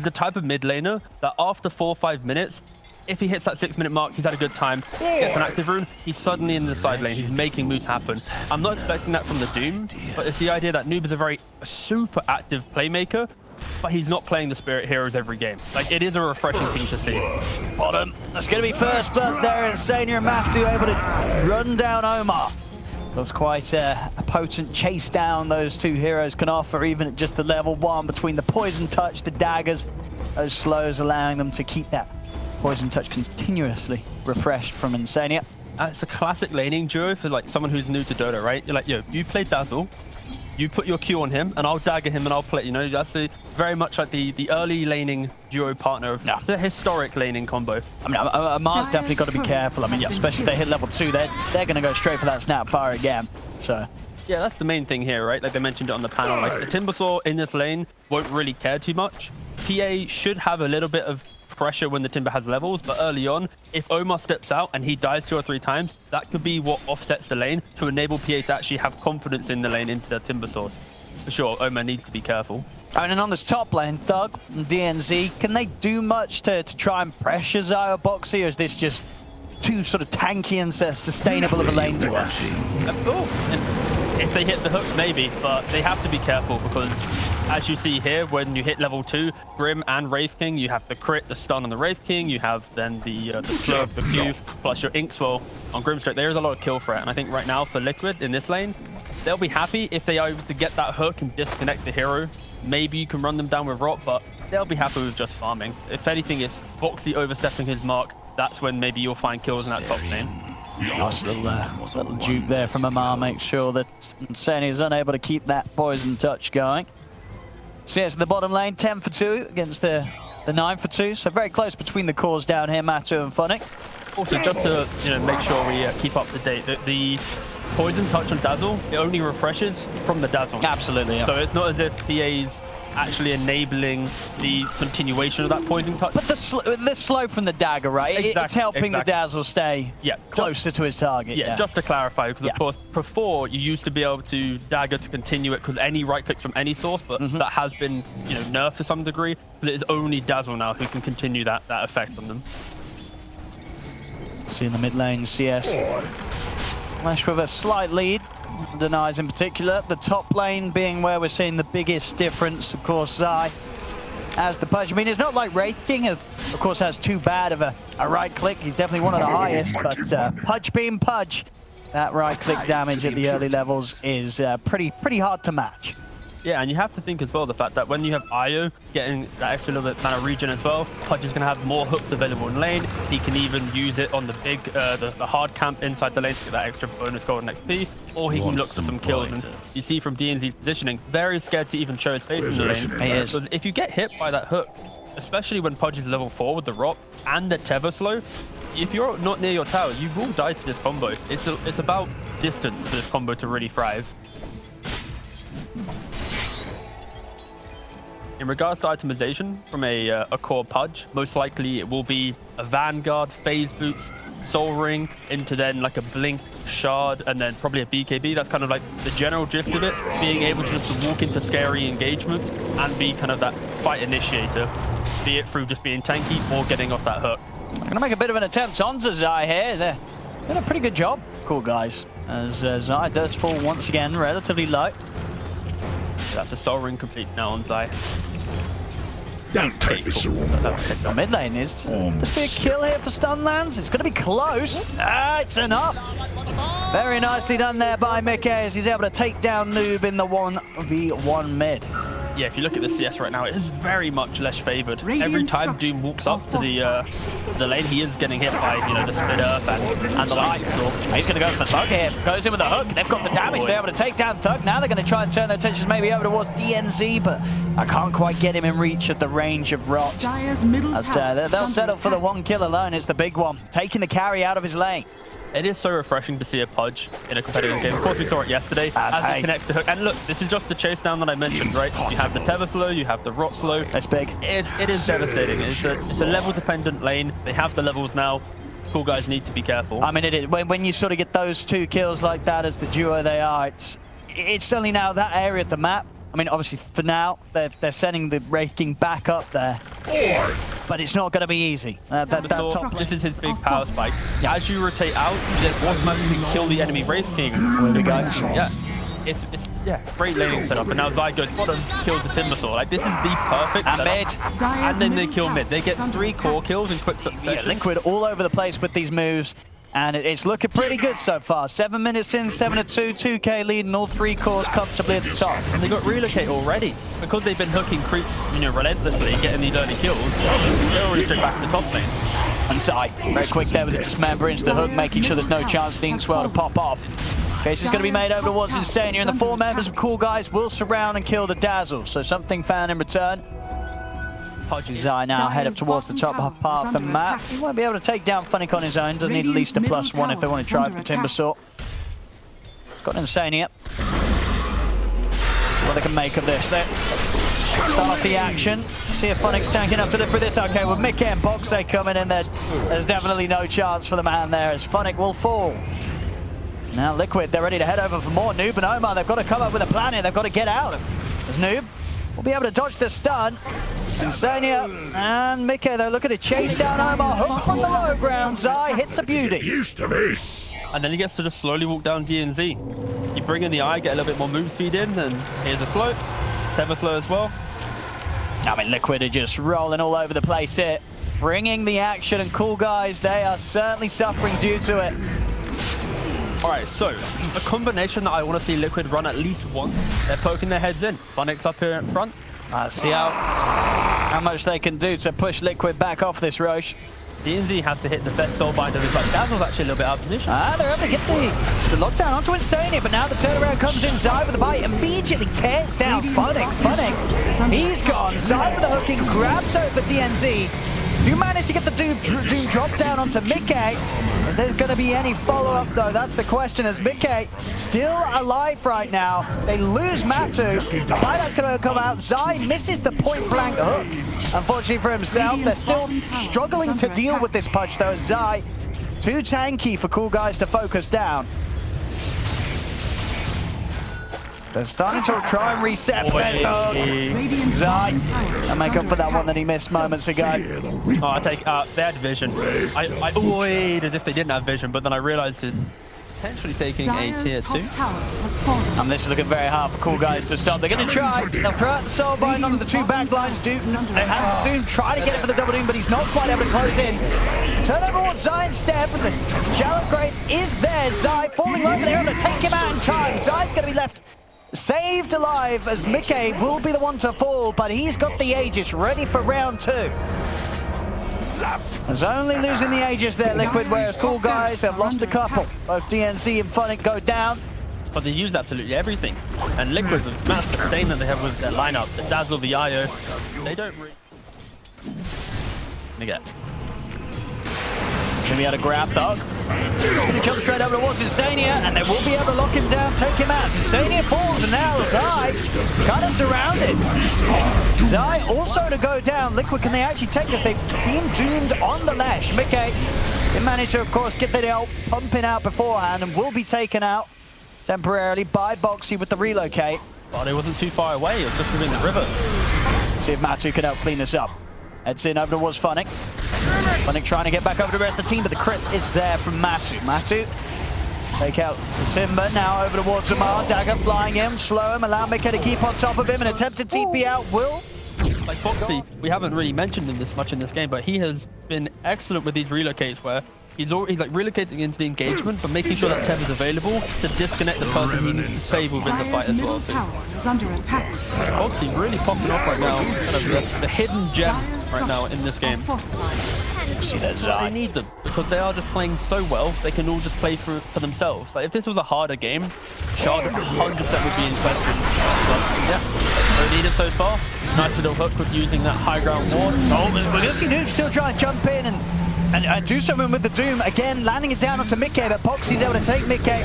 the type of mid laner that after 4 or 5 minutes, if he hits that 6-minute mark, he's had a good time, gets an active rune, he's suddenly in the side lane, he's making moves happen. I'm not expecting that from the Doom, but it's the idea that Noob is a super active playmaker, but he's not playing the Spirit Heroes every game. Like, it is a refreshing thing to see. Bottom, that's going to be first blood there, and Sania and Matsu able to run down Omar. That's quite a potent chase down those two heroes can offer, even at just the level 1 between the poison touch, the daggers, those slows allowing them to keep that poison touch continuously refreshed from Insania. It's a classic laning duo for like someone who's new to Dota, right? You're like, yo, you play Dazzle, you put your Q on him, and I'll dagger him and I'll play, you know, that's very much like the early laning duo partner of the historic laning combo. I mean, Amar's definitely got to be careful. I mean, especially if they hit level 2, they're going to go straight for that snap fire again. So yeah, that's the main thing here, right? Like they mentioned it on the panel, like the Timbersaw in this lane won't really care too much. PA should have a little bit of pressure when the Timber has levels, but early on, if Omar steps out and he dies 2 or 3 times, that could be what offsets the lane to enable PA to actually have confidence in the lane into the Timber source. For sure, Omar needs to be careful. And then on this top lane, Thug and DNZ, can they do much to try and pressure ZAI or Boxy, or is this just too sort of tanky and sustainable of a lane to us? If they hit the hooks, maybe, but they have to be careful because, as you see here, when you hit level 2, Grim and Wraith King, you have the crit, the stun on the Wraith King, you have then the slow of the Q, plus your Ink Swell on Grimstrike. There is a lot of kill threat, and I think right now for Liquid in this lane, they'll be happy if they are able to get that hook and disconnect the hero. Maybe you can run them down with Rot, but they'll be happy with just farming. If anything, it's Boxy overstepping his mark. That's when maybe you'll find kills in that top lane. Nice little juke there from Amar, make sure that Sani is unable to keep that poison touch going. So yes, the bottom lane, 10 for 2 against the 9 for 2. So very close between the cores down here, Matu and Funnick. Also, just to make sure we keep up to date, the poison touch on Dazzle, it only refreshes from the Dazzle. Absolutely, yeah. So it's not as if PA's actually enabling the continuation of that poison touch. But the slow from the dagger, right? Exactly, it's helping the Dazzle stay closer to his target. Yeah, just to clarify, because of course, before you used to be able to dagger to continue it because any right clicks from any source, but that has been nerfed to some degree. But it is only Dazzle now who can continue that effect on them. See in the mid lane, CS. Flesh with a slight lead. Denies in particular. The top lane being where we're seeing the biggest difference. Of course, ZAI has the Pudge. I mean, it's not like Wraith King, of course, has too bad of a right click. He's definitely one of the highest, but Pudge being Pudge, that right click damage at the early levels is pretty hard to match. Yeah, and you have to think as well the fact that when you have Io getting that extra little bit mana regen as well, Pudge is going to have more hooks available in lane. He can even use it on the big, the hard camp inside the lane to get that extra bonus gold and XP, or he can look for some kills. And you see from DNZ's positioning, very scared to even show his face in the lane. Because if you get hit by that hook, especially when Pudge is level 4 with the Rot and the Tether slow, if you're not near your tower, you will die to this combo. It's about distance for this combo to really thrive. In regards to itemization from a core Pudge, most likely it will be a Vanguard, Phase Boots, Soul Ring, into then like a Blink, Shard, and then probably a BKB. That's kind of like the general gist of it, being able to just walk into scary engagements and be kind of that fight initiator, be it through just being tanky or getting off that hook. I'm gonna make a bit of an attempt onto ZAI here. They're doing a pretty good job, cool guys, as ZAI does fall once again relatively low. That's a Soul Ring complete now on ZAI. Don't take this The mid lane is this be a kill here for Stunlands? It's going to be close. It's enough. Very nicely done there by Mickey as he's able to take down Noob in the 1v1 mid. Yeah, if you look at the CS right now, it is very much less favored. Every time Doom walks up to the lane, he is getting hit by the Split Earth and the Lightning Storm. He's going to go for Thug here. Goes in with a hook. They've got the damage. They're able to take down Thug. Now they're going to try and turn their attention maybe over towards DNZ, but I can't quite get him in reach of the range of Rot. They'll settle for the 1 kill alone. It's the big one, taking the carry out of his lane. It is so refreshing to see a Pudge in a competitive game. Of course, we saw it yesterday as he connects the hook. And look, this is just the chase down that I mentioned, right? You have the Tether slow, you have the Rot slow. That's big. It is devastating. It's a level-dependent lane. They have the levels now. Cool guys need to be careful. I mean, it is. When you sort of get those 2 kills like that as the duo they are, it's suddenly now that area of the map. I mean, obviously, for now, they're sending the raking back up there. But it's not going to be easy. This is his big power spike. As you rotate out, you then automatically kill the enemy Wraith King. There we go. Yeah. It's great laning setup. And now ZAI goes bottom, kills the Timbersaw. Like, this is the perfect setup. Mid. And then they kill mid. They get 3 core kills in quick succession. Yeah, Liquid all over the place with these moves. And it's looking pretty good so far. 7 minutes in, 7-2, 2K lead, and all 3 cores comfortably at the top. And they got relocate already. Because they've been hooking creeps, relentlessly, getting these early kills, they're already straight back to the top lane. And ZAI, very quick there with the Dismember into the hook, making sure there's no chance for the Swell to pop off. Case is going to be made over towards Insania, and the 4 members of COOLGUYS will surround and kill the Dazzle. So something found in return. ZAI now head up towards the top part of the map. He won't be able to take down Funnick on his own. Does need at least a +1 if they want to try for Timbersaw. He's got Insania. See what they can make of this. They start off the action. See if Funnick's tanking up to live for this. Okay, with Mickey and Boxe coming in there, there's definitely no chance for the man there as Funnick will fall. Now Liquid, they're ready to head over for more. Noob and Omar, they've got to come up with a plan here. They've got to get out. As Noob will be able to dodge the stun. Insania and Mickey, they're looking to chase down Omar. Hook on the low ground. ZAI hits a beauty. Used to this. And then he gets to just slowly walk down DNZ. You bring in the eye, get a little bit more move speed in, and here's a slow. Tether slow as well. I mean, Liquid are just rolling all over the place here. Bringing the action, and COOLGUYS, they are certainly suffering due to it. Alright, so a combination that I want to see Liquid run at least once. They're poking their heads in. Funnick's up here in front. See how much they can do to push Liquid back off this Roche. DNZ has to hit the best soulbinder. Like, Dazzle's actually a little bit out of position. They're able to get the lockdown onto Insania, but now the turnaround comes in. ZAI with the bite, immediately tears down Funnick. He's gone. ZAI with the hooking, grabs over DNZ. Do manage to get the Doom drop down onto Mickey. Is there going to be any follow-up, though? That's the question, as Mickey still alive right now. They lose Matu. The buyback's going to come out. ZAI misses the point-blank hook. Unfortunately for himself, they're still struggling to deal with this punch, though. ZAI, too tanky for COOLGUYS to focus down. They're starting to try and reset. ZAI, and make up for that one that he missed moments ago. Oh, I take they had vision. I wait as if they didn't have vision, but then I realized it's potentially taking a tier 2. And this is looking very hard for COOLGUYS to stop. They're going to try. They'll throw out the soulbind onto the 2 backlines. They have Doom try to get it for the double Doom, but he's not quite able to close in. Turn over towards ZAI instead, but the shallow grave is there. ZAI falling over there, able to take him out in time. ZAI's going to be left saved alive as Mickey will be the one to fall, but he's got the Aegis ready for round 2. There's only losing the Aegis there, Liquid, whereas COOLGUYS, they've lost a couple. Both DNC and Funnick go down. But they use absolutely everything. And Liquid, the mass sustain that they have with their lineup, the Dazzle, the IO, they don't really... Again. Gonna be able to grab Thug. Gonna jump straight over towards Insania, and they will be able to lock him down, take him out. Insania falls, and now ZAI kind of surrounded. ZAI also to go down. Liquid, can they actually take this? They've been doomed on the lash. Mickey can manage to, of course, get the ult pumping out beforehand, and will be taken out temporarily by Boxe with the relocate. But it wasn't too far away, it was just within the river. See if Matu can help clean this up. Heads in over towards Funnick. Funnick trying to get back over to the rest of the team, but the crit is there from Matu. Matu take out the Timber, now over towards Amar. Dagger flying in, slow him, allow Mickey to keep on top of him, and attempt to TP out will. Like Boxe, we haven't really mentioned him this much in this game, but he has been excellent with these relocates where he's like relocating into the engagement, but making sure that Tev is available to disconnect the person he needs to save within the fight as well. So Boxe really popping off right now, kind of the hidden gem right now in this game. See that ZAI. They need them because they are just playing so well. They can all just play for themselves. Like if this was a harder game, Shard 100% would be in question. But yeah, no need it so far. Nice little hook with using that high ground ward. Oh, we're going to see Noob still trying to jump in and do something with the Doom. Again, landing it down onto Mickey, but Boxy's able to take Mickey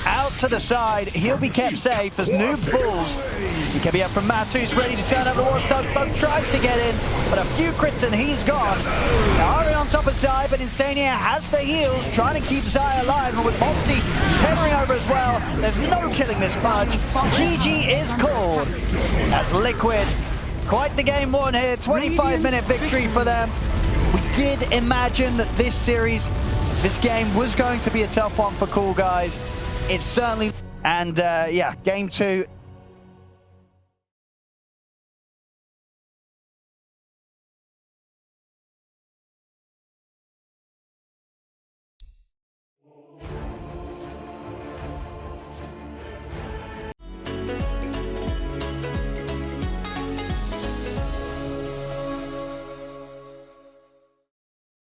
out to the side. He'll be kept safe as Noob falls. He can be up from Matu's ready to turn over towards Thug. Thug tries to get in, but a few crits and he's gone. Now Ari onto top of ZAI, but Insania has the heals, trying to keep ZAI alive, and with Monty tethering over as well, there's no killing this Pudge. GG is called. That's Liquid. Quite the game won here, 25-minute victory for them. We did imagine that this series, this game was going to be a tough one for Cool Guys. It's certainly, and yeah, game 2